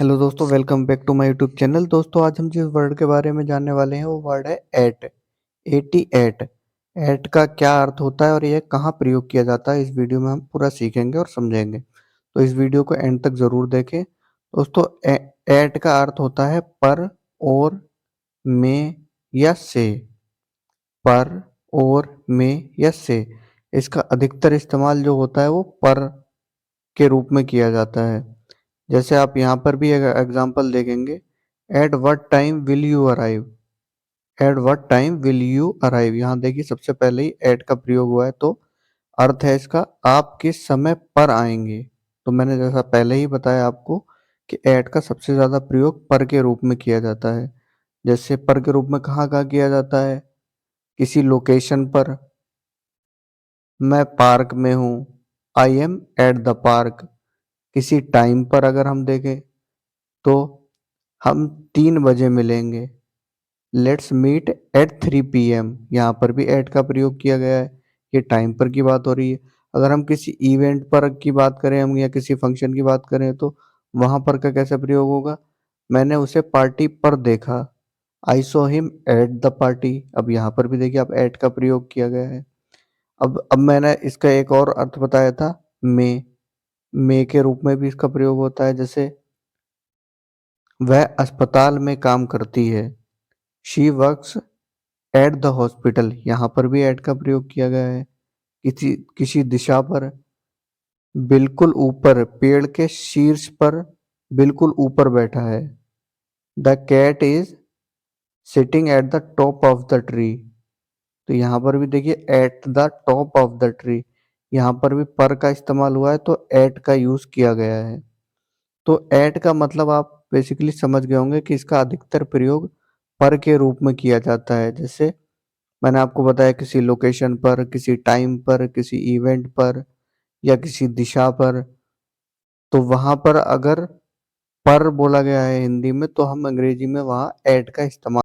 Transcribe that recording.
Hello दोस्तों, welcome back to my YouTube channel. दोस्तों, आज हम जिस वर्ड के बारे में जानने वाले हैं वो वर्ड है एट। 88। एट का क्या अर्थ होता है और यह कहाँ प्रयोग किया जाता है, इस वीडियो में हम पूरा सीखेंगे और समझेंगे। तो इस वीडियो को एंड तक ज़रूर देखें। दोस्तों, एट का अर्थ होता है पर, और, में या से। पर, और, में या से। इसका अधिकतर इस्तेमाल जो होता है वो पर के रूप में किया जाता है। जैसे आप यहाँ पर भी एक एग्जाम्पल देखेंगे, at what time will you arrive. At what time will you arrive, यहाँ देखिए सबसे पहले ही एट का प्रयोग हुआ है, तो अर्थ है इसका आप किस समय पर आएंगे। तो मैंने जैसा पहले ही बताया आपको कि एट का सबसे ज़्यादा प्रयोग पर के रूप में किया जाता है। जैसे पर के रूप में कहाँ कहाँ किया जाता है, किसी लोकेशन पर, मैं पार्क में हूँ, I am at the park. किसी टाइम पर अगर हम देखें तो हम 3 बजे मिलेंगे, लेट्स मीट एट 3 PM। यहाँ पर भी एट का प्रयोग किया गया है, ये टाइम पर की बात हो रही है। अगर हम किसी इवेंट पर की बात करें हम, या किसी फंक्शन की बात करें, तो वहाँ पर का कैसा प्रयोग होगा, मैंने उसे पार्टी पर देखा, I saw him at the party. अब यहाँ पर भी देखिए अब एट का प्रयोग किया गया है। अब मैंने इसका एक और अर्थ बताया था, मे के रूप में भी इसका प्रयोग होता है। जैसे वह अस्पताल में काम करती है, she works at the hospital. यहाँ पर भी एट का प्रयोग किया गया है। किसी किसी दिशा पर, बिल्कुल ऊपर, पेड़ के शीर्ष पर बिल्कुल ऊपर बैठा है, the cat is sitting at the top of the tree. तो यहाँ पर भी देखिए at the top of the tree, यहाँ पर भी पर का इस्तेमाल हुआ है तो एट का यूज किया गया है। तो एट का मतलब आप बेसिकली समझ गए होंगे कि इसका अधिकतर प्रयोग पर के रूप में किया जाता है। जैसे मैंने आपको बताया किसी लोकेशन पर, किसी टाइम पर, किसी इवेंट पर या किसी दिशा पर, तो वहां पर अगर पर बोला गया है हिंदी में, तो हम अंग्रेजी में वहां एट का इस्तेमाल